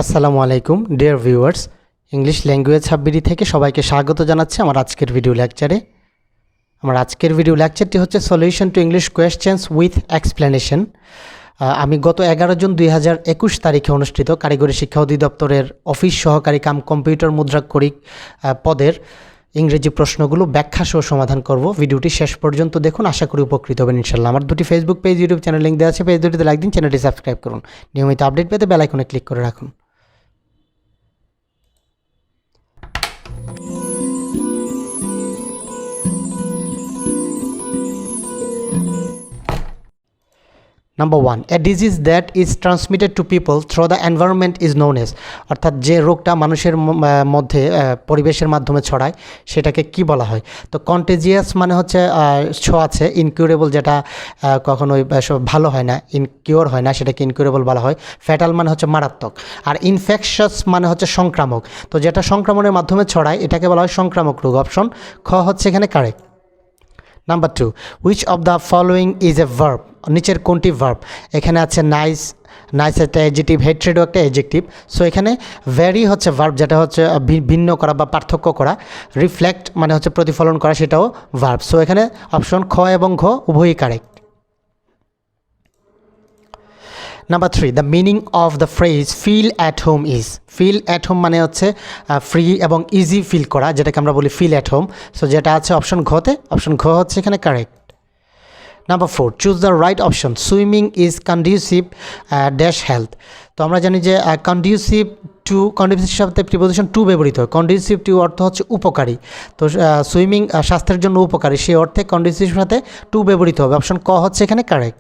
আসসালামু আলাইকুম dear viewers, English language হাববিডি থেকে সবাইকে স্বাগত জানাচ্ছি আমার আজকের ভিডিও লেকচারে। আমার আজকের ভিডিও লেকচারটি হচ্ছে solution to English questions with explanation. আমি গত 11 জুন 2021 তারিখে অনুষ্ঠিত কারিগরি শিক্ষা অধিদপ্তরের অফিস সহকারী কাম কম্পিউটার মুদ্রাক্ষরিক পদের ইংরেজি প্রশ্নগুলো ব্যাখ্যা সহ সমাধান করব। ভিডিওটি শেষ পর্যন্ত দেখুন, আশা করি উপকৃত হবেন ইনশাল্লাহ। আমার দুটি Facebook page, YouTube channel link দেওয়া আছে, পেজ দুটিতে লাইক দিন, চ্যানেলটি সাবস্ক্রাইব করুন, নিয়মিত আপডেট পেতে বেল আইকনে ক্লিক করে রাখুন। Number 1, a disease that is transmitted to people through the environment is known as, অর্থাৎ যে রোগটা মানুষের মধ্যে পরিবেশের মাধ্যমে ছড়ায় সেটাকে কি বলা হয়? তো কন্টেজিয়াস মানে হচ্ছে ছোঁয়াচে, ইনকিউরেবল যেটা কখনোই ভালো হয় না, ইনকিউর হয় না, সেটাকে ইনকিউরেবল বলা হয়। ফ্যাটাল মানে হচ্ছে মারাত্মক, আর ইনফেকশাস মানে হচ্ছে সংক্রামক। তো যেটা সংক্রমণের মাধ্যমে ছড়ায় এটাকে বলা হয় সংক্রামক রোগ। অপশন খ হচ্ছে এখানে correct. Number 2, which of the following is a verb? নিচের কোনটি ভার্ব? এখানে আছে নাইস, নাইস একটা অ্যাডজেক্টিভ, হেট্রেডও একটা অ্যাডজেক্টিভ। সো এখানে ভ্যারি হচ্ছে ভার্ব, যেটা হচ্ছে ভিন্ন করা বা পার্থক্য করা। রিফ্লেক্ট মানে হচ্ছে প্রতিফলন করা, সেটাও ভার্ব। সো এখানে অপশন খ এবং ঘ উভয়ই correct. Number 3, the meaning of the phrase feel at home is. Feel at home মানে হচ্ছে ফ্রি এবং ইজি ফিল করা, যেটাকে আমরা বলি ফিল অ্যাট হোম। সো যেটা আছে অপশন ঘতে, অপশন ঘ হচ্ছে এখানে correct. Number 4, choose the right option. Swimming is conducive dash health. তো আমরা জানি যে কন্ডিউসিভ টু, কন্ডিউসিভ সাথে প্রিপোজিশন টু ব্যবহৃত হয়। কন্ডিউসিভ টু অর্থ হচ্ছে উপকারী, তো সুইমিং স্বাস্থ্যের জন্য উপকারী, সেই অর্থে কন্ডিউসিভ সাথে টু ব্যবহৃত হবে। অপশন ক হচ্ছে এখানে correct.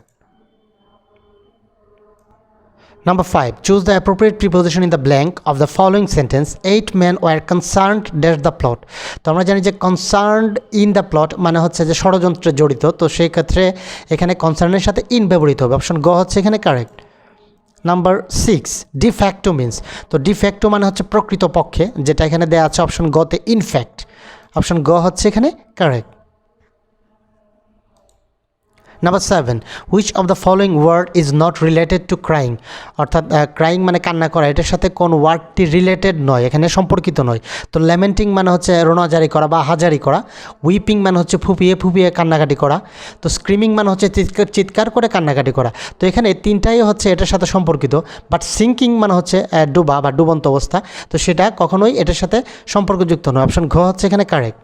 Number 5, choose the appropriate preposition in the blank of the following sentence. 8 men were concerned dash the plot. তো আমরা জানি যে concerned in the plot মানে হচ্ছে যে ষড়যন্ত্রে জড়িত, তো সেই ক্ষেত্রে এখানে কনসার্নের সাথে ইন ব্যবহৃত হবে। অপশন গ হচ্ছে এখানে কারেক্ট। Number 6, de facto means. তো ডিফ্যাক্টো মানে হচ্ছে প্রকৃতপক্ষে, যেটা এখানে দেওয়া আছে অপশন গতে ইনফ্যাক্ট। অপশন গ হচ্ছে এখানে correct. Number 7, which of the following word is not related to crying? অর্থাৎ ক্রাইং মানে কান্না করা, এটার সাথে কোন ওয়ার্ডটি রিলেটেড নয়, এখানে সম্পর্কিত নয়। তো ল্যামেন্টিং মানে হচ্ছে রোনাজারি করা বা হাজারি করা। উইপিং মানে হচ্ছে ফুপিয়ে ফুপিয়ে কান্নাকাটি করা। তো স্ক্রিমিং মানে হচ্ছে চিৎকার করে কান্নাকাটি করা। তো এখানে তিনটাই হচ্ছে এটার সাথে সম্পর্কিত, বাট সিঙ্কিং মানে হচ্ছে ডুবা বা ডুবন্ত অবস্থা, তো সেটা কখনোই এটার সাথে সম্পর্কযুক্ত নয়। অপশন ঘ হচ্ছে এখানে correct.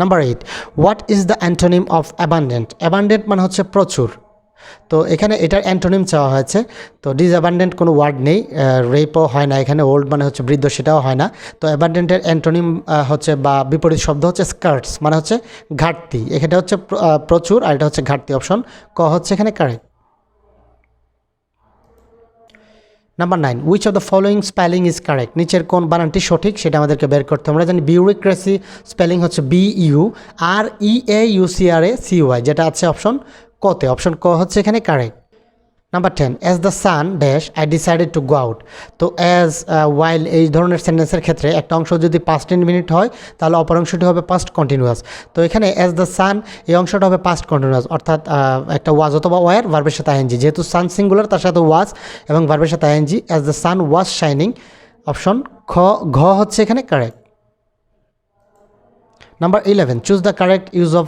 Number 8, what is the antonym of abundant? Abundant মানে হচ্ছে প্রচুর, তো এখানে এটার অ্যান্টোনিম চাওয়া হয়েছে। তো ডিসঅ্যাবান্ডেন্ট কোনো ওয়ার্ড নেই, রেপও হয় না এখানে, ওল্ড মানে হচ্ছে বৃদ্ধ, সেটাও হয় না। তো অ্যাবান্ডেন্টের অ্যান্টোনিম হচ্ছে বা বিপরীত শব্দ হচ্ছে স্কার্টস, মানে হচ্ছে ঘাটতি। এখানে হচ্ছে প্রচুর, আর এটা হচ্ছে ঘাটতি। অপশন ক হচ্ছে এখানে correct. Number 9, which of the following spelling is correct? নিচের কোন বানানটি সঠিক সেটা আমাদেরকে বের করতে হবে। আমরা জানি বিউরোক্রেসি স্পেলিং হচ্ছে BUREAUCRACY, যেটা আছে অপশন কতে। অপশন ক হচ্ছে এখানে correct. Number 10, as the sun dash I decided to go out. তো অ্যাজ ওয়াইল এই ধরনের সেন্টেন্সের ক্ষেত্রে একটা অংশ যদি পাস্ট ইনডিফিনিট হয় তাহলে অপর অংশটি হবে পাস্ট কন্টিনিউয়াস। তো এখানে অ্যাজ দ্য সান এই অংশটা হবে পাস্ট কন্টিনিউয়াস, অর্থাৎ একটা ওয়াজ অথবা ওয়ার ভার্বের সাথে আইএনজি, যেহেতু সান সিঙ্গুলার তার সাথে ওয়াজ এবং ভার্বের সাথে ING. As the sun was shining. Option ঘ হচ্ছে এখানে correct. Number 11, choose the correct use of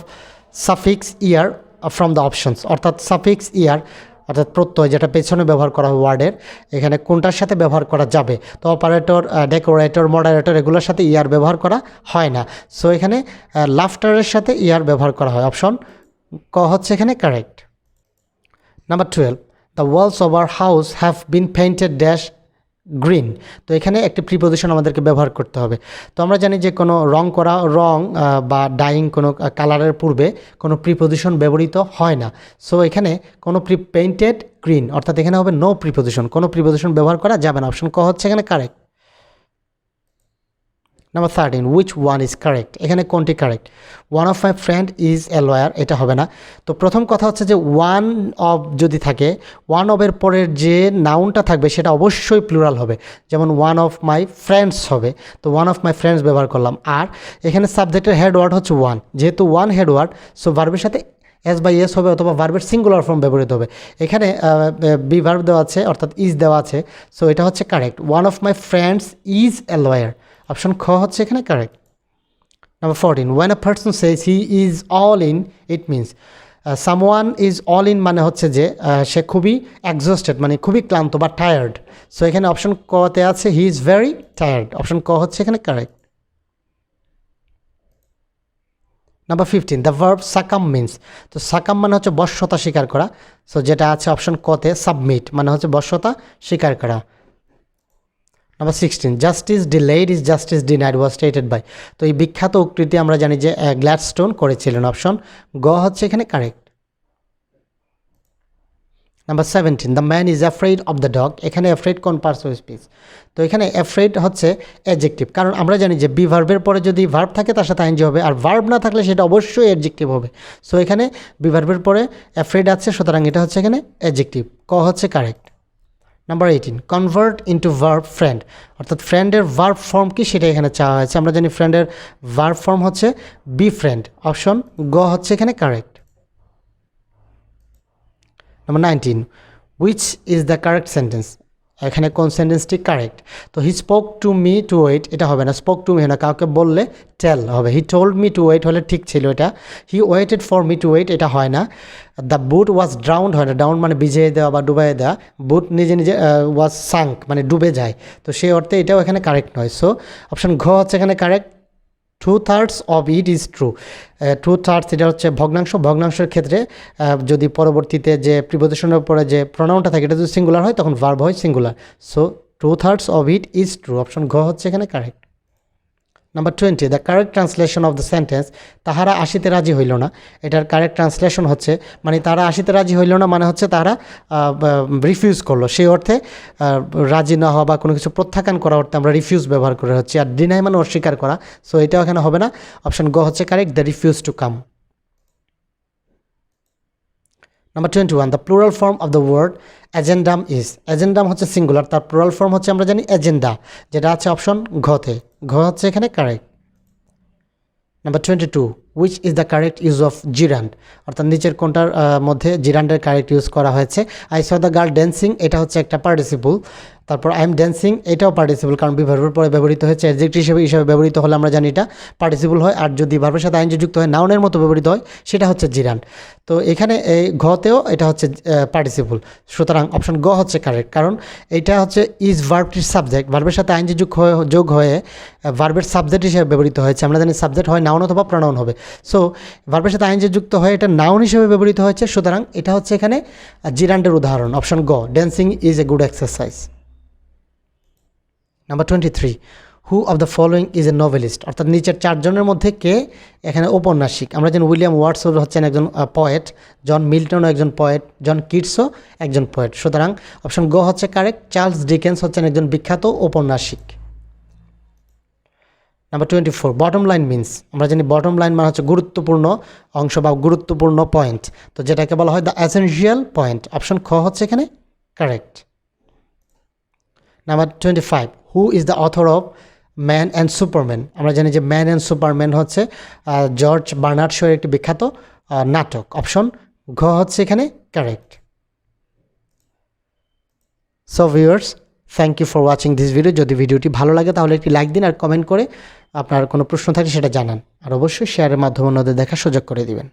suffix eer from the options. অর্থাৎ সাফিক্স ইয়ার অর্থাৎ প্রত্যয়, যেটা পেছনে ব্যবহার করা হয় ওয়ার্ডের, এখানে কোনটার সাথে ব্যবহার করা যাবে? তো অপারেটর, ডেকোরেটর, মডারেটর এগুলোর সাথে ইয়ার ব্যবহার করা হয় না। সো এখানে লাফটারের সাথে ইয়ার ব্যবহার করা হয়। অপশন ক হচ্ছে এখানে correct. Number 12, the walls of our house have been painted dash green. তো এখানে একটি প্রিপোজিশন আমাদেরকে ব্যবহার করতে হবে। তো আমরা জানি যে কোনো রং বা ডাইং কোনো কালারের পূর্বে কোনো প্রিপোজিশন ব্যবহৃত হয় না। সো এখানে কোনো পেইন্টেড গ্রিন, অর্থাৎ এখানে হবে নো প্রিপোজিশন, কোনো প্রিপোজিশন ব্যবহার করা যাবে না। অপশন ক হচ্ছে এখানে correct. Number 13, which one is correct? এখানে কোনটি correct? One of my friend is a lawyer, এটা হবে না। তো প্রথম কথা হচ্ছে যে ওয়ান অফ যদি থাকে, ওয়ান অফের পরের যে নাউনটা থাকবে সেটা অবশ্যই প্লুরাল হবে, যেমন ওয়ান অফ মাই ফ্রেন্ডস হবে। তো ওয়ান অফ মাই ফ্রেন্ডস ব্যবহার করলাম। আর এখানে সাবজেক্টের হেড ওয়ার্ড হচ্ছে ওয়ান, যেহেতু ওয়ান হেড ওয়ার্ড, সো ভার্বের সাথে এস বাই এস হবে অথবা ভার্বের সিঙ্গুলার ফর্ম ব্যবহৃত হবে। এখানে বি ভার্ব দেওয়া আছে অর্থাৎ ইজ দেওয়া আছে, সো এটা হচ্ছে correct. One of my friends is a lawyer, option খ হচ্ছে এখানে correct. Number 14, when a person says he is all in, it means someone is all in মানে হচ্ছে যে সে খুবই এক্সস্টেড মানে খুবই ক্লান্ত বা টায়ার্ড। সো এখানে অপশন কতে আছে he is very tired, option ক হচ্ছে এখানে correct. Number 15, the verb succumb means, তো সাকাম মানে হচ্ছে বশ্যতা স্বীকার করা, সো যেটা আছে অপশন কতে সাবমিট মানে হচ্ছে বশ্যতা স্বীকার করা। Number 16, justice delayed is justice denied was stated by, তো এই বিখ্যাত উক্তিটি আমরা জানি যে গ্ল্যাডস্টোন করেছিলেন, অপশন গ হচ্ছে এখানে correct. Number 17, the man is afraid of the dog, এখানে অ্যাফ্রেড কোন পার্টস অফ স্পিচ, তো এখানে অ্যাফ্রেড হচ্ছে অ্যাডজেক্টিভ, কারণ আমরা জানি যে বি ভার্বের পরে যদি ভার্ব থাকে তার সাথে আইএনজি হবে, আর ভার্ব না থাকলে সেটা অবশ্যই অ্যাডজেক্টিভ হবে। সো এখানে বি ভার্বের পরে অ্যাফ্রেড আছে, সুতরাং এটা হচ্ছে এখানে অ্যাডজেক্টিভ, ক হচ্ছে correct. Number 18, convert into verb friend, অর্থাৎ ফ্রেন্ডের ভার্ব ফর্ম কি সেটা এখানে চাওয়া হয়েছে। আমরা জানি ফ্রেন্ডের ভার্ব ফর্ম হচ্ছে বি ফ্রেন্ড, অপশন গ হচ্ছে এখানে correct. Number 19, which is the correct sentence, এখানে কোন সেন্টেন্সটি কারেক্ট, তো he spoke to me to wait, এটা হবে না, স্পোক টু মি হয় না, কাউকে বললে টেল হবে। He told me to wait হলে ঠিক ছিল এটা। He waited for me to wait, এটা হয় না। দ্য বুট ওয়াজ ড্রাউন্ড হয় না, ডাউন মানে ভিজিয়ে দেওয়া বা ডুবাই দেওয়া, বুট নিজে নিজে ওয়াজ সাঙ্ক মানে ডুবে যায়, তো সেই অর্থে এটাও এখানে কারেক্ট নয়। সো অপশন ঘ হচ্ছে এখানে correct. 2/3 of it is true, 2/3 এটা হচ্ছে ভগ্নাংশ, ভগ্নাংশের ক্ষেত্রে যদি পরবর্তীতে যে প্রিপোজিশনের উপরে যে প্রনাউনটা থাকে এটা যদি সিঙ্গুলার হয় তখন ভার্ব হয় singular. So 2/3 of it is true, option ঘ হচ্ছে এখানে correct. Number 20, the correct translation of the sentence, তাহারা আসিতে রাজি হইল না, এটার কারেক্ট ট্রান্সলেশন হচ্ছে মানে তারা আসিতে রাজি হইল না মানে হচ্ছে তারা রিফিউজ করলো, সেই অর্থে রাজি না হওয়া বা কোনো কিছু প্রত্যাখ্যান করা অর্থে আমরা রিফিউজ ব্যবহার করে হচ্ছে, আর ডিনাই মানে অস্বীকার করা, সো এটাও এখানে হবে না, অপশন গ হচ্ছে correct, the refuse to come. Number 21, the plural form of the word agendum is, agendum হচ্ছে সিঙ্গুলার, তার প্লুরাল ফর্ম হচ্ছে আমরা জানি এজেন্ডা, যেটা আছে অপশন ঘতে, ঘ হচ্ছে এখানে correct. Number 22, which is the correct use of জিরান্ড, অর্থাৎ নিচের কোনটার মধ্যে জিরান্ডের কারেক্ট ইউজ করা হয়েছে। I saw the girl dancing, এটা হচ্ছে একটা পার্টিসিপল, তারপর আই এম ড্যান্সিং এটাও পার্টিসিপল, কারণ ভার্বের পরে ব্যবহৃত হয়েছে, অ্যাডজেক্টিভ হিসেবে ব্যবহৃত হলে আমরা জানি এটা পার্টিসিপল হয়, আর যদি ভার্বের সাথে আইএনজি যুক্ত হয় নাউনের মতো ব্যবহৃত হয় সেটা হচ্ছে জিরান্ড। তো এখানে এই ঘতেও এটা হচ্ছে পার্টিসিপল, সুতরাং অপশন গ হচ্ছে কারেক্ট, কারণ এটা হচ্ছে ইজ ভার্বটির সাবজেক্ট, ভার্বের সাথে আইএনজি যোগ হয়ে ভার্বের সাবজেক্ট হিসেবে ব্যবহৃত হয়েছে। আমরা জানি সাবজেক্ট হয় নাউন অথবা প্রনাউন হবে, সো ভার্বের সাথে আইএনজি যুক্ত হয়ে এটা নাউন হিসেবে ব্যবহৃত হয়েছে, সুতরাং এটা হচ্ছে এখানে জিরান্ডের উদাহরণ, অপশন গ, dancing is a good exercise. Number 23, who of the following is a novelist, অর্থাৎ নিচের চারজনের মধ্যে কে এখানে ঔপন্যাসিক। আমরা জানি উইলিয়াম ওয়ার্ডসওয়ার্থ হচ্ছেন একজন পোয়েট, জন মিল্টনও একজন পোয়েট, জন কিটসও একজন পোয়েট, সুতরাং অপশন গ হচ্ছে কারেক্ট, চার্লস ডিকেন্স হচ্ছেন একজন বিখ্যাত ঔপন্যাসিক। নাম্বার 24, বটম লাইন মিন্স, আমরা জানি বটম লাইন মানে হচ্ছে গুরুত্বপূর্ণ অংশ বা গুরুত্বপূর্ণ পয়েন্ট, তো যেটাকে বলা হয় দ্য এসেনশিয়াল পয়েন্ট, অপশন খ হচ্ছে এখানে correct. Number 25, who is the author of Man and Superman, আমরা জানি যে ম্যান অ্যান্ড সুপারম্যান হচ্ছে জর্জ বার্নার্ড শোয়ের একটি বিখ্যাত নাটক, অপশন ঘ হচ্ছে এখানে correct. So viewers, thank you for watching this video. যদি ভিডিওটি ভালো লাগে তাহলে একটি লাইক দিন, আর কমেন্ট করে আপনার কোনো প্রশ্ন থাকলে সেটা জানান, আর অবশ্যই শেয়ারের মাধ্যমে অন্যদের দেখার সুযোগ করে দিবেন।